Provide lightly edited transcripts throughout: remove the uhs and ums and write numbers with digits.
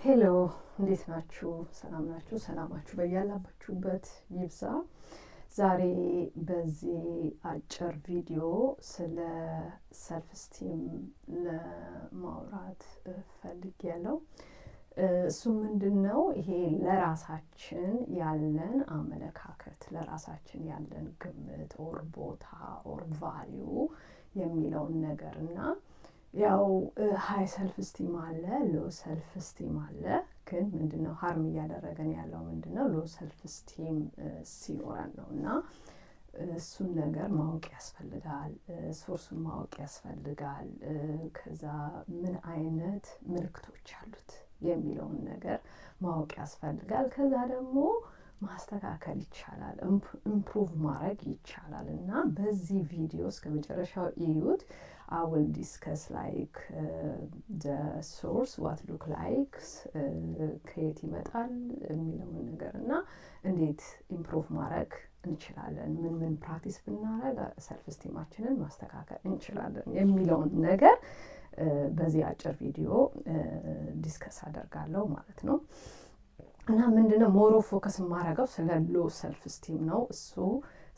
ሄሎ እንዴት ናችሁ? ሰላም ናችሁ? ሰላማችሁ በያላችሁበት ይብዛ። ዛሬ በዚህ አጭር ቪዲዮ ስለ ሰልፍ ስቲም ለማውራት ፈልጌያለሁ። እሱ ምንድነው? ይሄ ለራሳችን ያለን አመለካከት፣ ለራሳችን ያለን ግምት ኦር ቦታ ኦር ቫልዩ የሚለውን ነገር እና ያው ሀይ ሰልፍ ስቲም አለ፣ ሎ ሰልፍ ስቲም አለ። ግን ምንድነው ሀርም እያደረገን ያለው ምንድነው? ሎ ሰልፍ ስቲም ሲኖረን ነው። እና እሱን ነገር ማወቅ ያስፈልጋል፣ ሶርሱን ማወቅ ያስፈልጋል። ከዛ ምን አይነት ምልክቶች አሉት የሚለውን ነገር ማወቅ ያስፈልጋል። ከዛ ደግሞ ማስተካከል ይቻላል፣ ኢምፕሩቭ ማድረግ ይቻላል። እና በዚህ ቪዲዮ እስከ መጨረሻው እዩት። I will discuss like the source, what look like, ከየት ይመጣል የሚለውን ነገር እና እንዴት ኢምፕሩቭ ማድረግ እንችላለን፣ ምን ፕራክቲስ ብናደርግ ሰልፍ ስቲማችንን ማስተካከል እንችላለን የሚለውን ነገር በዚህ አጭር ቪዲዮ ዲስከስ አደርጋለሁ ማለት ነው። እና ምንድነው ሞሮ ፎከስ የማደርገው ስለ ሎ ሰልፍ ስቲም ነው። እሱ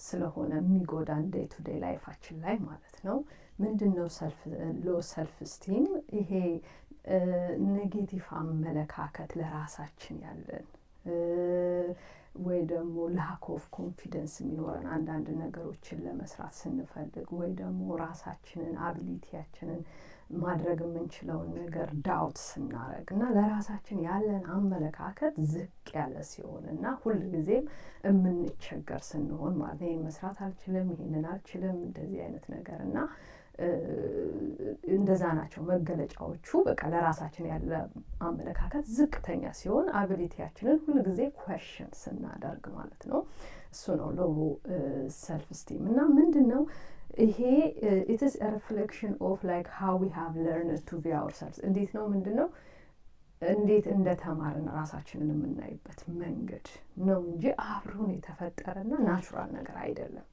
ስለሆነ የሚጎዳን ዴይ ቱ ዴይ ላይፋችን ላይ ማለት ነው። ምንድነው ሎ ሰልፍ ስቲም? ይሄ ኔጌቲቭ አመለካከት ለራሳችን ያለን ወይ ደግሞ ላክ ኦፍ ኮንፊደንስ የሚኖረን አንዳንድ ነገሮችን ለመስራት ስንፈልግ ወይ ደግሞ ራሳችንን አቢሊቲያችንን ማድረግ የምንችለውን ነገር ዳውት ስናደርግ እና ለራሳችን ያለን አመለካከት ዝቅ ያለ ሲሆን እና ሁልጊዜም የምንቸገር ስንሆን ማለት ይሄን መስራት አልችልም፣ ይሄንን አልችልም፣ እንደዚህ አይነት ነገር እና እንደዛ ናቸው መገለጫዎቹ። በቃ ለራሳችን ያለ አመለካከት ዝቅተኛ ሲሆን አቢሊቲያችንን ሁልጊዜ ኩዌስችን ስናደርግ ማለት ነው። እሱ ነው ሎ ሰልፍ ስቲም። እና ምንድነው ይሄ? it is a reflection of like how we have learned to view ourselves። እንዴት ነው ምንድነው እንዴት እንደተማርን ራሳችንን የምናይበት መንገድ ነው እንጂ አብሮን የተፈጠረና ናቹራል ነገር አይደለም።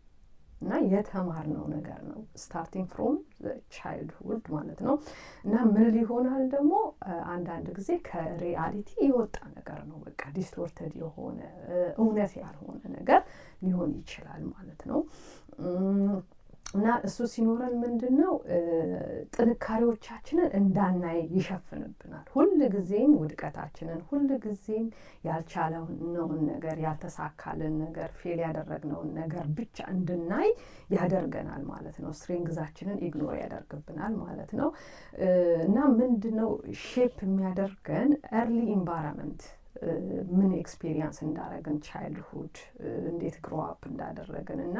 እና የተማርነው ነገር ነው ስታርቲንግ ፍሮም ቻይልድሁድ ማለት ነው። እና ምን ሊሆናል ደግሞ አንዳንድ ጊዜ ከሪያሊቲ የወጣ ነገር ነው። በቃ ዲስቶርተድ የሆነ እውነት ያልሆነ ነገር ሊሆን ይችላል ማለት ነው። እና እሱ ሲኖረን ምንድነው ጥንካሬዎቻችንን እንዳናይ ይሸፍንብናል። ሁልጊዜም ውድቀታችንን፣ ሁልጊዜም ያልቻልነውን ነገር፣ ያልተሳካልን ነገር፣ ፌል ያደረግነውን ነገር ብቻ እንድናይ ያደርገናል ማለት ነው። ስትሬንግዛችንን ኢግኖር ያደርግብናል ማለት ነው። እና ምንድነው ሼፕ የሚያደርገን ኤርሊ ኢንቫይሮንመንት ምን ኤክስፔሪየንስ እንዳደረግን ቻይልድሁድ እንዴት ግሮ አፕ እንዳደረግን እና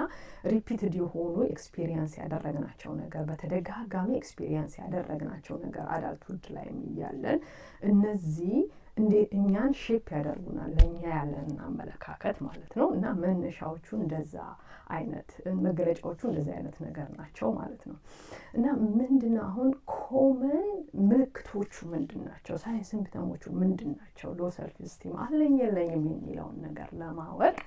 ሪፒትድ የሆኑ ኤክስፔሪየንስ ያደረግናቸው ነገር በተደጋጋሚ ኤክስፔሪየንስ ያደረግናቸው ነገር አዳልትሁድ ላይ እያለን እነዚህ እንዴት እኛን ሼፕ ያደርጉናል፣ ለእኛ ያለን አመለካከት ማለት ነው። እና መነሻዎቹ እንደዛ አይነት መገለጫዎቹ እንደዚህ አይነት ነገር ናቸው ማለት ነው። እና ምንድነው አሁን ኮመን ምልክቶቹ ምንድን ናቸው? ሳይንስ ሲምፕተሞቹ ምንድን ናቸው? ሎ ሰልፍ ስቲም አለኝ የለኝም የሚለውን ነገር ለማወቅ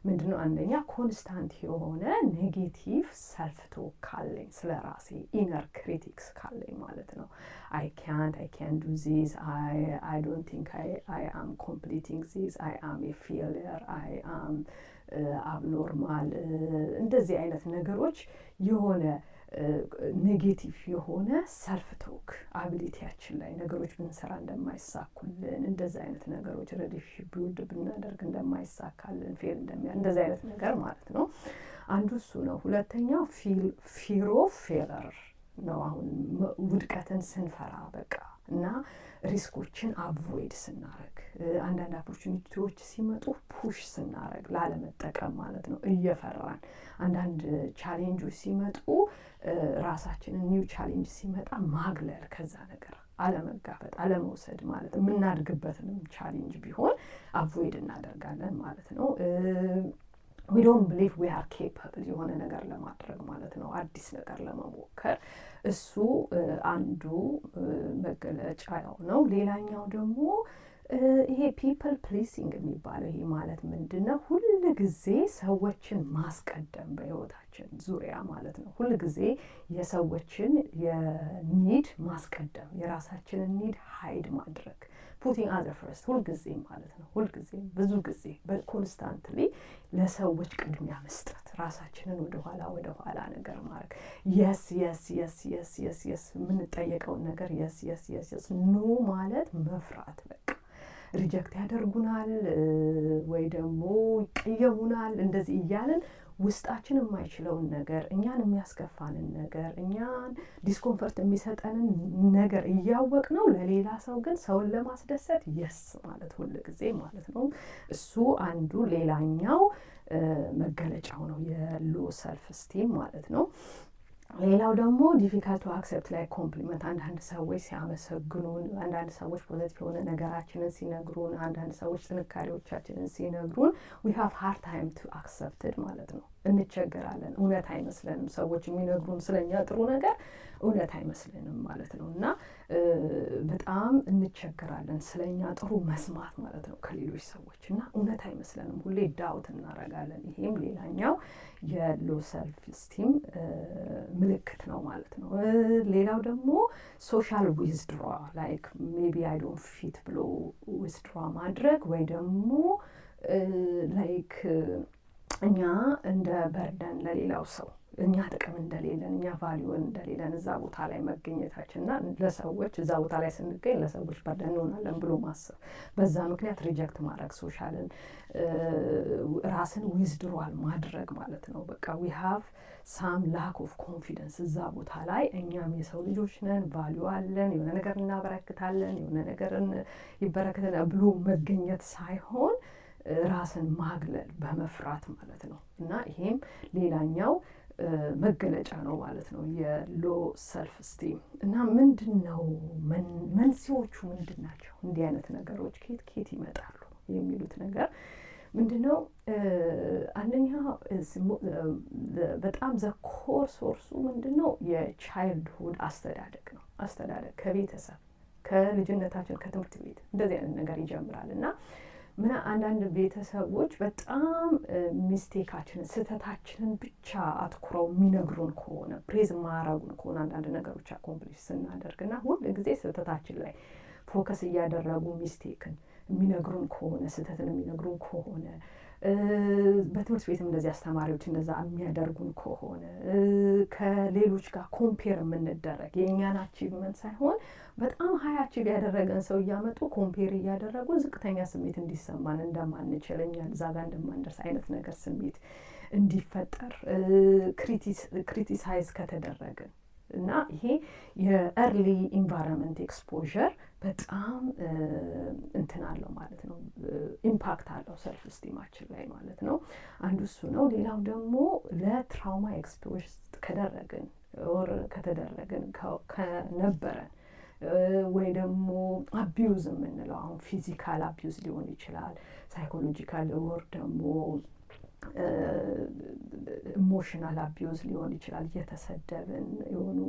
ምንድነው አንደኛ ኮንስታንት የሆነ ኔጌቲቭ ሰልፍ ቶክ ካለኝ፣ ስለ ራሴ ኢነር ክሪቲክስ ካለኝ ማለት ነው። አይ ካንት ዱ ዚስ፣ አይ ዶንት ቲንክ አይ አም ኮምፕሊቲንግ ዚስ፣ አይ አም ኤ ፌሊየር፣ አይ አም አብኖርማል፣ እንደዚህ አይነት ነገሮች የሆነ ኔጌቲቭ የሆነ ሰልፍ ቶክ አቢሊቲያችን ላይ ነገሮች ብንሰራ እንደማይሳኩልን፣ እንደዚህ አይነት ነገሮች ሪሌሽንሺፕ ቢውልድ ብናደርግ እንደማይሳካልን፣ ፌል እንደዚህ አይነት ነገር ማለት ነው። አንዱ እሱ ነው። ሁለተኛው ፊር ኦፍ ፌለር ነው። አሁን ውድቀትን ስንፈራ በቃ እና ሪስኮችን አቮይድ ስናረግ፣ አንዳንድ ኦፖርቹኒቲዎች ሲመጡ ፑሽ ስናረግ ላለመጠቀም ማለት ነው። እየፈራን አንዳንድ ቻሌንጆች ሲመጡ ራሳችንን ኒው ቻሌንጅ ሲመጣ ማግለል፣ ከዛ ነገር አለመጋፈጥ፣ አለመውሰድ ማለት ነው። የምናድግበትንም ቻሌንጅ ቢሆን አቮይድ እናደርጋለን ማለት ነው። we don't believe we are capable የሆነ ነገር ለማድረግ ማለት ነው፣ አዲስ ነገር ለመሞከር። እሱ አንዱ መገለጫው ነው። ሌላኛው ደግሞ ይሄ ፒፕል ፕሊሲንግ የሚባለው ይሄ ማለት ምንድን ነው? ሁል ጊዜ ሰዎችን ማስቀደም በህይወታችን ዙሪያ ማለት ነው። ሁል ጊዜ የሰዎችን የኒድ ማስቀደም፣ የራሳችንን ኒድ ሀይድ ማድረግ፣ ፑቲንግ አዘር ፈርስት ሁልጊዜ ማለት ነው። ሁልጊዜ ብዙ ጊዜ በኮንስታንትሊ ለሰዎች ቅድሚያ መስጠት፣ ራሳችንን ወደኋላ ነገር ማድረግ፣ የስ የስ የስ የስ የስ የስ የምንጠየቀውን ነገር የስ የስ የስ የስ ኖ ማለት መፍራት፣ በቃ ሪጀክት ያደርጉናል ወይ ደግሞ ይቀየሙናል፣ እንደዚህ እያልን ውስጣችን የማይችለውን ነገር፣ እኛን የሚያስከፋንን ነገር፣ እኛን ዲስኮምፈርት የሚሰጠንን ነገር እያወቅ ነው ለሌላ ሰው ግን ሰውን ለማስደሰት የስ ማለት ሁል ጊዜ ማለት ነው። እሱ አንዱ ሌላኛው መገለጫው ነው የሎ ሰልፍ ስቲም ማለት ነው። ሌላው ደግሞ ዲፊካልት ቱ አክሰፕት ላይ ኮምፕሊመንት፣ አንዳንድ ሰዎች ሲያመሰግኑን፣ አንዳንድ ሰዎች ፖዘቲቭ የሆነ ነገራችንን ሲነግሩን፣ አንዳንድ ሰዎች ጥንካሬዎቻችንን ሲነግሩን ዊ ሃቭ ሃርድ ታይም ቱ አክሰፕትድ ማለት ነው። እንቸገራለን። እውነት አይመስለንም። ሰዎች የሚነግሩን ስለኛ ጥሩ ነገር እውነት አይመስለንም ማለት ነው። እና በጣም እንቸገራለን ስለኛ ጥሩ መስማት ማለት ነው ከሌሎች ሰዎች፣ እና እውነት አይመስለንም። ሁሌ ዳውት እናረጋለን። ይሄም ሌላኛው የሎ ሰልፍ ስቲም ምልክት ነው ማለት ነው። ሌላው ደግሞ ሶሻል ዊዝድሯ ላይክ ሜቢ አይ ዶንት ፊት ብሎ ዊዝድሯ ማድረግ ወይ ደግሞ ላይክ እኛ እንደ በርደን ለሌላው ሰው እኛ ጥቅም እንደሌለን እኛ ቫሊዩን እንደሌለን እዛ ቦታ ላይ መገኘታችንና ለሰዎች እዛ ቦታ ላይ ስንገኝ ለሰዎች በርደን እንሆናለን ብሎ ማሰብ፣ በዛ ምክንያት ሪጀክት ማድረግ፣ ሶሻልን ራስን ዊዝድሯል ማድረግ ማለት ነው። በቃ ዊ ሃቭ ሳም ላክ ኦፍ ኮንፊደንስ እዛ ቦታ ላይ እኛም የሰው ልጆች ነን፣ ቫሊዩ አለን፣ የሆነ ነገር እናበረክታለን፣ የሆነ ነገርን ይበረክተናል ብሎ መገኘት ሳይሆን ራስን ማግለል በመፍራት ማለት ነው። እና ይሄም ሌላኛው መገለጫ ነው ማለት ነው የሎ ሰልፍ ስቲም። እና ምንድን ነው መንስኤዎቹ ምንድን ናቸው? እንዲህ አይነት ነገሮች ኬት ይመጣሉ የሚሉት ነገር ምንድን ነው? አንደኛ በጣም ዘኮር ሶርሱ ምንድን ነው? የቻይልድሁድ አስተዳደግ ነው። አስተዳደግ ከቤተሰብ ከልጅነታችን ከትምህርት ቤት እንደዚህ አይነት ነገር ይጀምራል። እና አንዳንድ ቤተሰቦች በጣም ሚስቴካችንን ስህተታችንን ብቻ አትኩረው የሚነግሩን ከሆነ ፕሬዝ ማያረጉን ከሆነ አንዳንድ ነገሮች አኮምፕሊሽ ስናደርግ እና ሁል ጊዜ ስህተታችን ላይ ፎከስ እያደረጉ ሚስቴክን የሚነግሩን ከሆነ ስህተትን የሚነግሩን ከሆነ በትምህርት ቤትም እንደዚህ አስተማሪዎች እንደዛ የሚያደርጉን ከሆነ ከሌሎች ጋር ኮምፔር የምንደረግ የእኛን አቺቭመንት ሳይሆን በጣም ሀይ አቺቭ ያደረገን ሰው እያመጡ ኮምፔር እያደረጉ ዝቅተኛ ስሜት እንዲሰማን እንደማንችል እኛ እዛ ጋር እንደማንደርስ አይነት ነገር ስሜት እንዲፈጠር ክሪቲሳይዝ ከተደረግን እና ይሄ የኤርሊ ኢንቫይሮንመንት ኤክስፖዠር በጣም እንትን አለው ማለት ነው፣ ኢምፓክት አለው ሰልፍ ስቲማችን ላይ ማለት ነው። አንዱ እሱ ነው። ሌላው ደግሞ ለትራውማ ኤክስፖዥ ከተደረግን ከነበረን ወይ ደግሞ አቢዩዝ የምንለው አሁን ፊዚካል አቢዩዝ ሊሆን ይችላል፣ ሳይኮሎጂካል ወር ደግሞ ኢሞሽናል አቢዩዝ ሊሆን ይችላል። እየተሰደብን የሆኑ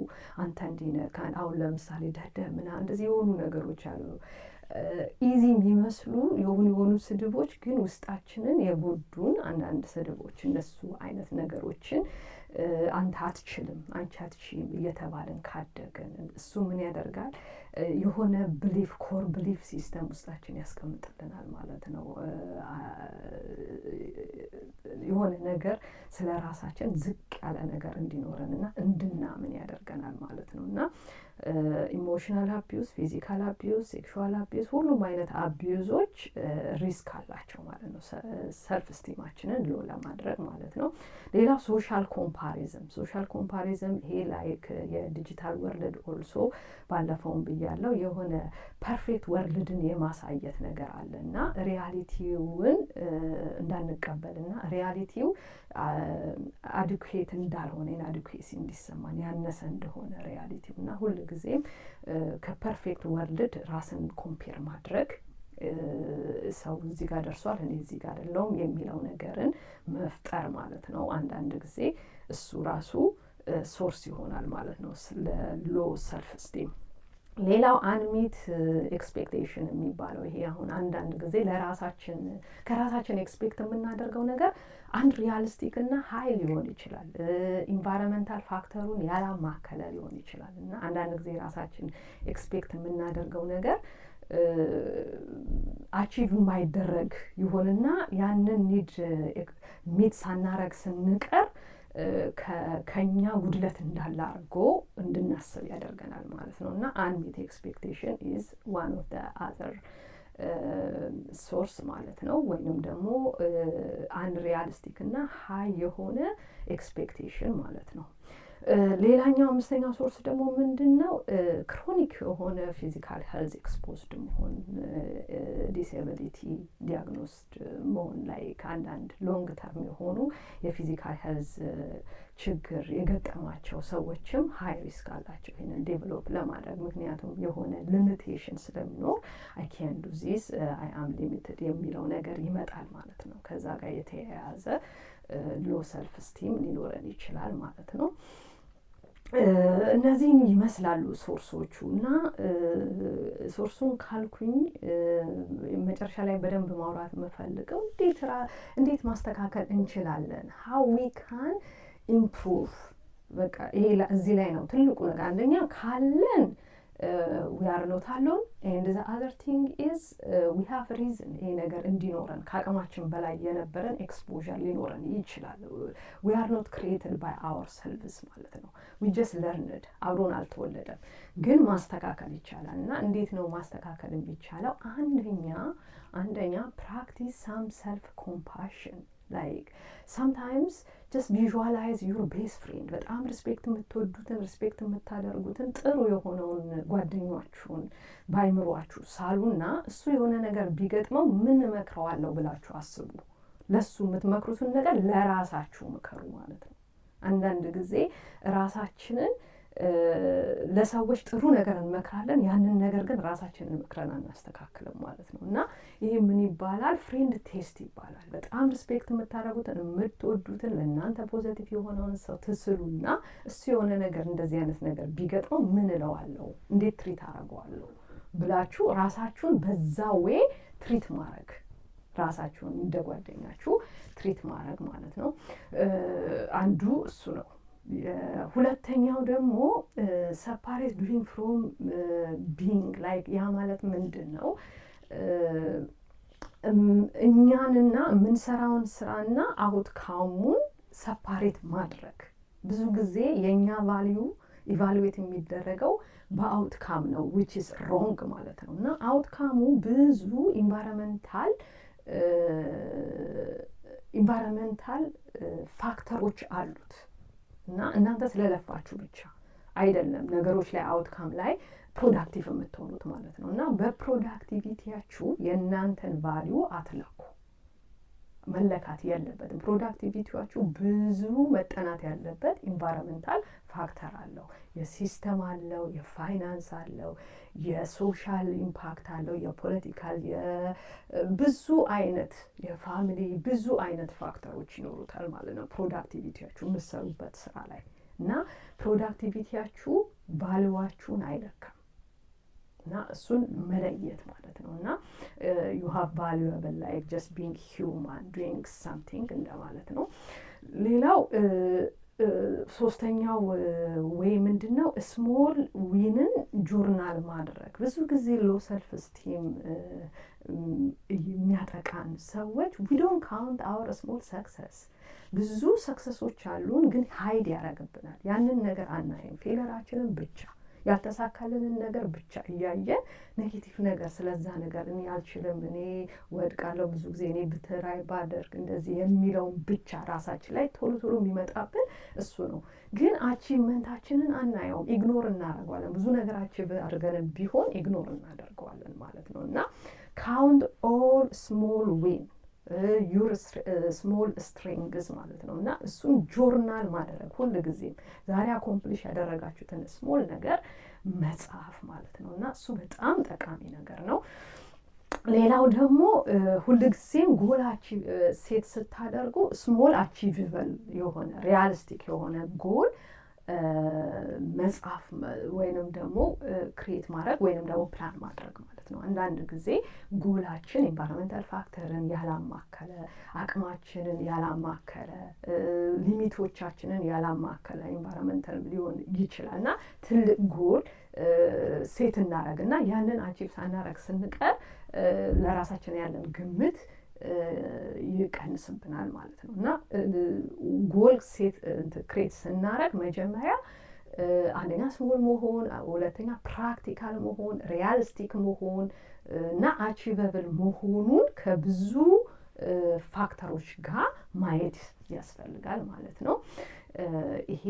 አንተ እንዲህ ነህ አሁን ለምሳሌ ደደብ ምናምን እንደዚህ የሆኑ ነገሮች አሉ። ኢዚ የሚመስሉ የሆኑ ስድቦች ግን ውስጣችንን የጎዱን አንዳንድ ስድቦች፣ እነሱ አይነት ነገሮችን አንተ አትችልም፣ አንቺ አትችይም እየተባልን ካደገን እሱ ምን ያደርጋል? የሆነ ብሊፍ ኮር ብሊፍ ሲስተም ውስጣችን ያስቀምጥልናል ማለት ነው። የሆነ ነገር ስለ ራሳችን ዝቅ ያለ ነገር እንዲኖረን እና እንድናምን ያደርገናል ማለት ነው። እና ኢሞሽናል አቢዩዝ፣ ፊዚካል አቢዩዝ፣ ሴክሹዋል አቢዩዝ ሁሉም አይነት አቢዩዞች ሪስክ አላቸው ማለት ነው ሰልፍ ስቲማችንን ሎ ለማድረግ ማለት ነው። ሌላ ሶሻል ኮምፓሪዝም ይሄ ላይክ የዲጂታል ወርልድ ኦልሶ ባለፈውን ብያለው የሆነ ፐርፌክት ወርልድን የማሳየት ነገር አለ እና ሪያሊቲውን እንዳንቀበልና ሪያሊቲው አዲኩዌት እንዳልሆነ ኢንአዲኩዌሲ እንዲሰማን ያነሰ እንደሆነ ሪያሊቲው እና ሁል ጊዜም ከፐርፌክት ወርልድ ራስን ኮምፔር ማድረግ ሰው እዚህ ጋር ደርሷል እኔ እዚህ ጋር አይደለሁም የሚለው ነገርን መፍጠር ማለት ነው። አንዳንድ ጊዜ እሱ ራሱ ሶርስ ይሆናል ማለት ነው ለሎ ሰልፍ ስቲም። ሌላው አንሚት ኤክስፔክቴሽን የሚባለው ይሄ አሁን አንዳንድ ጊዜ ከራሳችን ኤክስፔክት የምናደርገው ነገር አንድ ሪያሊስቲክ እና ሀይ ሊሆን ይችላል። ኢንቫይሮንመንታል ፋክተሩን ያላማከለ ሊሆን ይችላል እና አንዳንድ ጊዜ ራሳችን ኤክስፔክት የምናደርገው ነገር አቺቭ የማይደረግ ይሆንና ያንን ኒድ ሚት ሳናረግ ስንቀር ከኛ ጉድለት እንዳለ አድርጎ እንድናስብ ያደርገናል ማለት ነው እና አንሚት ኤክስፔክቴሽን ኢዝ ዋን ኦፍ ዘ አዘር ሶርስ ማለት ነው። ወይንም ደግሞ አንሪያሊስቲክ እና ሀይ የሆነ ኤክስፔክቴሽን ማለት ነው። ሌላኛው አምስተኛው ሶርስ ደግሞ ምንድን ነው? ክሮኒክ የሆነ ፊዚካል ሄልዝ ኤክስፖዝድ መሆን፣ ዲስኤቢሊቲ ዲያግኖስድ መሆን ላይ ከአንዳንድ ሎንግ ተርም የሆኑ የፊዚካል ሄልዝ ችግር የገጠማቸው ሰዎችም ሀይ ሪስክ አላቸው ይህንን ዴቨሎፕ ለማድረግ። ምክንያቱም የሆነ ሊሚቴሽን ስለሚኖር አይ ካን ዱ ዚስ አይ አም ሊሚትድ የሚለው ነገር ይመጣል ማለት ነው። ከዛ ጋር የተያያዘ ሎ ሰልፍ ስቲም ሊኖረን ይችላል ማለት ነው። እነዚህን ይመስላሉ ሶርሶቹ እና ሶርሱን ካልኩኝ መጨረሻ ላይ በደንብ ማውራት የምፈልገው እንዴት ማስተካከል እንችላለን፣ how we can improve። በቃ ይሄ እዚህ ላይ ነው ትልቁ ነገር። አንደኛ ካለን we are not alone and the other thing is we have reason ይሄ ነገር እንዲኖረን ከአቅማችን በላይ የነበረን ኤክስፖዠር ሊኖረን ይችላል። we are not created by ourselves ማለት ነው። we just learned አብሮን አልተወለደም፣ ግን ማስተካከል ይቻላል። እና እንዴት ነው ማስተካከል የሚቻለው? አንደኛ practice some self compassion. Like sometimes just visualize your best friend። በጣም ሪስፔክት የምትወዱትን ሪስፔክት የምታደርጉትን ጥሩ የሆነውን ጓደኛችሁን ባይምሯችሁ ሳሉና እሱ የሆነ ነገር ቢገጥመው ምን እመክረዋለሁ ብላችሁ አስቡ። ለሱ የምትመክሩትን ነገር ለራሳችሁ ምከሩ ማለት ነው። አንዳንድ ጊዜ ራሳችንን ለሰዎች ጥሩ ነገር እንመክራለን፣ ያንን ነገር ግን ራሳችንን መክረን አናስተካክልም ማለት ነው። እና ይሄ ምን ይባላል? ፍሬንድ ቴስት ይባላል። በጣም ሪስፔክት የምታደርጉትን የምትወዱትን ለእናንተ ፖዘቲቭ የሆነውን ሰው ትስሉና እሱ የሆነ ነገር እንደዚህ አይነት ነገር ቢገጥመው ምን እለዋለሁ፣ እንዴት ትሪት አደርገዋለሁ ብላችሁ ራሳችሁን በዛ ዌይ ትሪት ማድረግ፣ ራሳችሁን እንደ ጓደኛችሁ ትሪት ማድረግ ማለት ነው። አንዱ እሱ ነው። ሁለተኛው ደግሞ ሰፓሬት ዱዊንግ ፍሮም ቢንግ። ላይክ ያ ማለት ምንድን ነው? እኛንና የምንሰራውን ስራና አውትካሙን ሰፓሬት ማድረግ። ብዙ ጊዜ የእኛ ቫልዩ ኢቫሉዌት የሚደረገው በአውትካም ነው which is wrong ማለት ነው። እና አውትካሙ ብዙ ኢንቫይሮንመንታል ፋክተሮች አሉት እና እናንተ ስለለፋችሁ ብቻ አይደለም ነገሮች ላይ አውትካም ላይ ፕሮዳክቲቭ የምትሆኑት ማለት ነው። እና በፕሮዳክቲቪቲያችሁ የእናንተን ቫልዩ አትለኩ፣ መለካት የለበትም። ፕሮዳክቲቪቲያችሁ ብዙ መጠናት ያለበት ኢንቫይሮንመንታል ፋክተር አለው፣ የሲስተም አለው፣ የፋይናንስ አለው፣ የሶሻል ኢምፓክት አለው፣ የፖለቲካል፣ ብዙ አይነት የፋሚሊ ብዙ አይነት ፋክተሮች ይኖሩታል ማለት ነው ፕሮዳክቲቪቲያችሁ የምትሰሩበት ስራ ላይ። እና ፕሮዳክቲቪቲያችሁ ቫልዩዋችሁን አይለካም እና እሱን መለየት ማለት ነው። እና you have valuable like just being human doing something እንደማለት ነው። ሌላው ሶስተኛው ወይ ምንድን ነው? ስሞል ዊንን ጆርናል ማድረግ። ብዙ ጊዜ ሎ ሰልፍ ስቲም የሚያጠቃን ሰዎች we don't count our small success። ብዙ ሰክሰሶች አሉን ግን ሀይድ ያደርግብናል። ያንን ነገር አናይም። ፌለራችንን ብቻ ያልተሳካልንን ነገር ብቻ እያየን ኔጌቲቭ ነገር ስለዛ ነገር እኔ አልችልም፣ እኔ ወድቃለሁ፣ ብዙ ጊዜ እኔ ብትራይ ባደርግ እንደዚህ የሚለውን ብቻ ራሳችን ላይ ቶሎ ቶሎ የሚመጣብን እሱ ነው። ግን አቺቭመንታችንን አናየውም፣ ኢግኖር እናደርገዋለን። ብዙ ነገር አቺቭ አድርገን ቢሆን ኢግኖር እናደርገዋለን ማለት ነው። እና ካውንት ኦል ስሞል ዊን ዩር ስሞል ስትሪንግስ ማለት ነው። እና እሱን ጆርናል ማድረግ ሁል ጊዜም ዛሬ አኮምፕሊሽ ያደረጋችሁትን ስሞል ነገር መጻፍ ማለት ነው። እና እሱ በጣም ጠቃሚ ነገር ነው። ሌላው ደግሞ ሁልጊዜም ጎል ሴት ስታደርጉ ስሞል አቺቭብል የሆነ ሪያሊስቲክ የሆነ ጎል መጽሐፍ ወይንም ደግሞ ክሬት ማድረግ ወይንም ደግሞ ፕላን ማድረግ ማለት ነው። አንዳንድ ጊዜ ጎላችን ኢንቫይሮንመንታል ፋክተርን ያላማከለ፣ አቅማችንን ያላማከለ፣ ሊሚቶቻችንን ያላማከለ ኢንቫይሮንመንታል ሊሆን ይችላል እና ትልቅ ጎል ሴት እናደርግና ያንን አቺቭ ሳናደርግ ስንቀር ለራሳችን ያለን ግምት ይቀንስብናል ማለት ነው። እና ጎል ሴት ክሬት ስናደርግ መጀመሪያ አንደኛ ስሞል መሆን፣ ሁለተኛ ፕራክቲካል መሆን፣ ሪያሊስቲክ መሆን እና አቺቨብል መሆኑን ከብዙ ፋክተሮች ጋር ማየት ያስፈልጋል ማለት ነው። ይሄ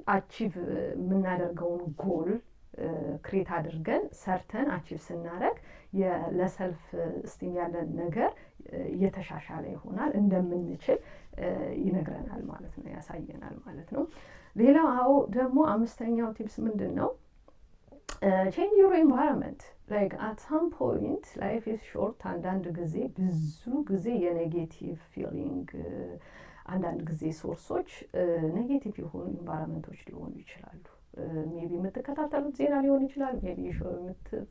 አቺቭ የምናደርገውን ጎል ክሬት አድርገን ሰርተን አቺቭ ስናደርግ ለሰልፍ ስቲም ያለን ነገር እየተሻሻለ ይሆናል፣ እንደምንችል ይነግረናል ማለት ነው፣ ያሳየናል ማለት ነው። ሌላው ደግሞ 5ኛው ቲፕስ ምንድን ነው? change your environment. like at some point life is short. አንዳንድ ጊዜ ብዙ ጊዜ የኔጌቲቭ ፊሊንግ አንዳንድ ጊዜ ሶርሶች ኔጌቲቭ የሆኑ ኢንቫይሮንመንቶች ሊሆኑ ይችላሉ። ሜቢ የምትከታተሉት ዜና ሊሆን ይችላል። ሜቢ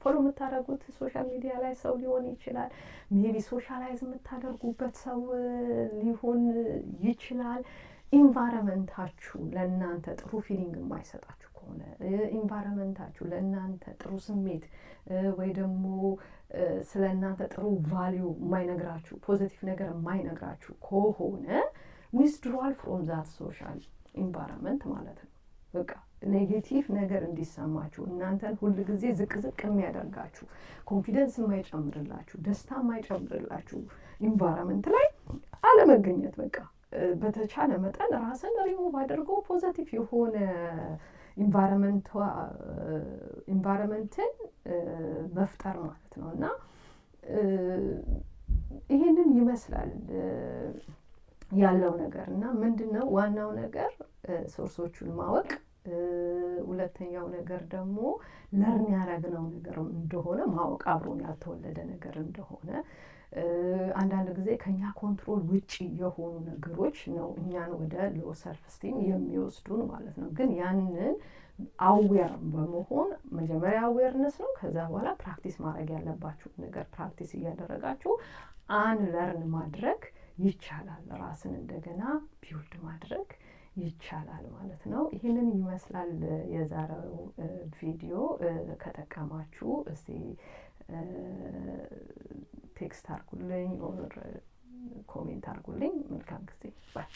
ፎሎ የምታደርጉት ሶሻል ሚዲያ ላይ ሰው ሊሆን ይችላል። ሜቢ ሶሻላይዝ የምታደርጉበት ሰው ሊሆን ይችላል። ኢንቫይሮንመንታችሁ ለእናንተ ጥሩ ፊሊንግ የማይሰጣችሁ ከሆነ፣ ኢንቫይሮንመንታችሁ ለእናንተ ጥሩ ስሜት ወይ ደግሞ ስለ እናንተ ጥሩ ቫሊዩ የማይነግራችሁ፣ ፖዚቲቭ ነገር የማይነግራችሁ ከሆነ ዊዝድሮዋል ፍሮም ዛት ሶሻል ኢንቫይሮንመንት ማለት ነው። በቃ ኔጌቲቭ ነገር እንዲሰማችሁ፣ እናንተን ሁል ጊዜ ዝቅ ዝቅ የሚያደርጋችሁ፣ ኮንፊደንስ የማይጨምርላችሁ፣ ደስታ የማይጨምርላችሁ ኢንቫይሮንመንት ላይ አለመገኘት። በቃ በተቻለ መጠን ራስን ሪሙቭ አድርጎ ፖዚቲቭ የሆነ ኢንቫይሮንመንትን መፍጠር ማለት ነው። እና ይሄንን ይመስላል ያለው ነገር። እና ምንድነው ዋናው ነገር ሶርሶቹን ማወቅ፣ ሁለተኛው ነገር ደግሞ ለርን ያደረግነው ነገር እንደሆነ ማወቅ፣ አብሮን ያልተወለደ ነገር እንደሆነ። አንዳንድ ጊዜ ከኛ ኮንትሮል ውጪ የሆኑ ነገሮች ነው እኛን ወደ ሎ ሰልፍ ስቲም የሚወስዱን ማለት ነው። ግን ያንን አዌር በመሆን መጀመሪያ አዌርነስ ነው። ከዛ በኋላ ፕራክቲስ ማድረግ ያለባችሁ ነገር ፕራክቲስ እያደረጋችሁ አንለርን ማድረግ ይቻላል። ራስን እንደገና ቢውልድ ማድረግ ይቻላል ማለት ነው። ይህንን ይመስላል የዛሬው ቪዲዮ። ከጠቀማችሁ እስቲ ቴክስት አድርጉልኝ ኦር ኮሜንት አድርጉልኝ። መልካም ጊዜ ባይ